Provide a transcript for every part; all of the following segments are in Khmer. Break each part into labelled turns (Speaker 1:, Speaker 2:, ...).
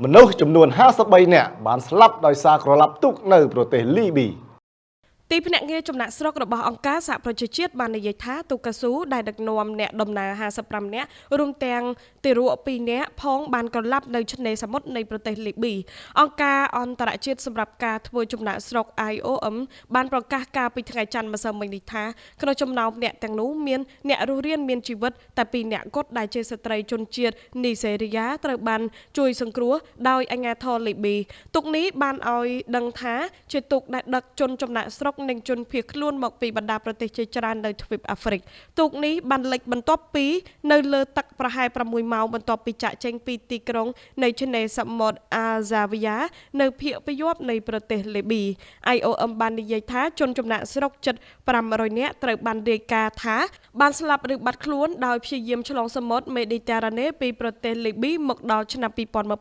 Speaker 1: មនុស្សចំនួន53នាក់បានស្លាប់ដោយសារក្រឡាប់ទុកនៅប្រទេសលីប៊ី
Speaker 2: ទីភ្នាក់ងារចំណាក់ស្រុករបស់អង្គការសហប្រជាជាតិបាននិយាយថាទូកាស៊ូដែលដឹកនាំអ្នកដំណើរ55នាក់រួមទាំងទារក2នាក់ផងបានក្រឡាប់នៅឆ្នេរសមុទ្រនៃប្រទេសលីប៊ីអង្គការអន្តរជាតិសម្រាប់ការធ្វើចំណាក់ស្រុក IOM បានប្រកាសកាលពីថ្ងៃច័ន្ទម្សិលមិញនេះថាក្នុងចំណោមអ្នកទាំងនោះមានអ្នករស់រានមានជីវិតតែ2នាក់គត់ដែលជាស្ត្រីជនជាតិនីសេរីយ៉ាត្រូវបានជួយសង្គ្រោះដោយអាជ្ញាធរលីប៊ីទុកនេះបានឲ្យដឹងថាជាទុកដែលដឹកជនចំណាក់ស្រុកនិងជនភៀសខ្លួនមកពីបណ្ដាប្រទេសជាច្រើននៅទ្វីបអាហ្វ្រិកទូកនេះបានលិចបន្ទាប់ពីនៅលើទឹកប្រហែល6ម៉ោងបន្ទាប់ពីចាក់ចេញពីទីក្រុងនៃឆ្នេរសមុទ្រអាហ្សាវីយ៉ានៅភាគពាយ័ព្យនៃប្រទេសលីប៊ី IOM បាននិយាយថាជនចំណាក់ស្រុកជិត500នាក់ត្រូវបានរាយការណ៍ថាបានស្លាប់ឬបាត់ខ្លួនដោយព្យាយាមឆ្លងសមុទ្រមេឌីទែរ៉ាណេពីប្រទេសលីប៊ីមកដល់ឆ្នាំ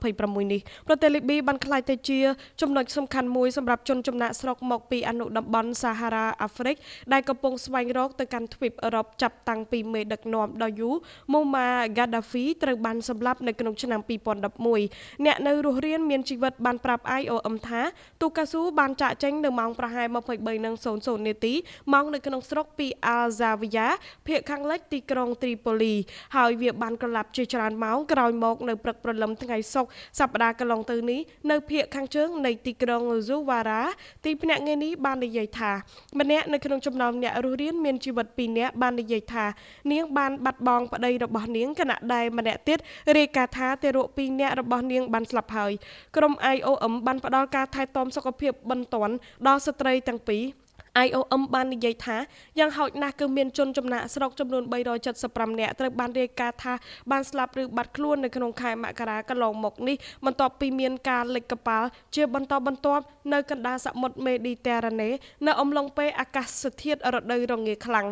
Speaker 2: 2026នេះប្រទេសលីប៊ីបានក្លាយទៅជាចំណុចសំខាន់មួយសម្រាប់ជនចំណាក់ស្រុកមកពីអនុតំបន់សាហារ៉ាអាហ្វ្រិកដែលកំពុងស្វែងរកទៅកាន់ទ្វីបអឺរ៉ុបចាប់តាំងពីមេដឹកនាំដ៏យូរមូម៉ាហ្គាដាហ្វីត្រូវបានសម្លាប់នៅក្នុងឆ្នាំ2011អ្នកនៅរស់រានមានជីវិតបានប្រាប់ IOM ថាទូកាស៊ូបានចាក់ចេញនៅម៉ោងប្រហែល23:00នាទីម៉ោងនៅក្នុងស្រុកពីអាហ្សាវីយ៉ាភាគខាងលិចទីក្រុងត្រីប៉ូលីហើយវាបានក្រឡាប់ជាច្រើនម៉ោងក្រោយមកនៅព្រឹកព្រលឹមថ្ងៃសុក្រសប្តាហ៍កន្លងទៅនេះនៅភាគខាងជើងនៃទីក្រុងស៊ូវ៉ារ៉ាទីភ្នាក់ងារនេះបាននិយាយថាម្នាក់នៅក្នុងចំណោមអ្នករស់រានមានជីវិត2នាក់បាននិយាយថានាងបានបាត់បង់ប្តីរបស់នាងខណៈដែលម្នាក់ទៀតរាយការណ៍ថាទារក2នាក់របស់នាងបានស្លាប់ហើយក្រុម IOM បានផ្ដល់ការថែទាំសុខភាពបន្ទាន់ដល់ស្ត្រីទាំងពីរIOM បាននិយាយថាយ៉ាងហោចណាស់គឺមានជនចំណាក់ស្រុកចំនួន375នាក់ត្រូវបានរាយការណ៍ថាបានស្លាប់ឬបាត់ខ្លួននៅក្នុងខែមករាកន្លងមកនេះបន្ទាប់ពីមានការលិចកប៉ាល់ជាបន្តបន្ទាប់នៅកណ្ដាលសមុទ្រមេឌីទែរ៉ាណេនៅអំឡុងពេលអាកាសធាតុរដូវរងាខ្លាំង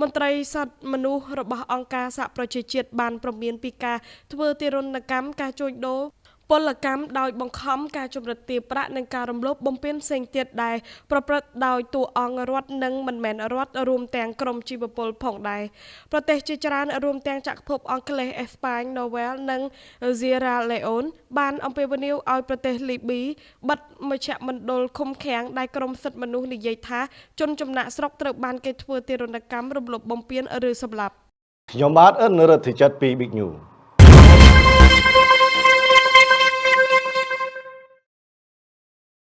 Speaker 2: មន្ត្រីសត្វមនុស្សរបស់អង្គការសហប្រជាជាតិបានព្រមានពីការធ្វើទារុណកម្មការជួញដូរពលកម្មដោយបង្ខំការជំរិតទារប្រាក់និងការរំលោភបំពានផ្សេងទៀតដែលប្រព្រឹត្តដោយតួអង្គរដ្ឋនិងមិនមែនរដ្ឋរួមទាំងក្រមជីវពលផងដែរប្រទេសជាច្រើនរួមទាំងចក្រភពអង់គ្លេសអេស្ប៉ាញណូវែលនិងហ្សៀរ៉ាឡេអូនបានអំពាវនាវឲ្យប្រទេសលីប៊ីបិទមជ្ឈមណ្ឌលឃុំឃាំងដែលក្រមសិទ្ធិមនុស្សនិយាយថាជនចំណាក់ស្រុកត្រូវបានគេធ្វើទារុណកម្មរំលោភបំពានឬសម្លាប់
Speaker 1: ខ្ញុំបាទអិនរដ្ឋាភិបាលពី Big News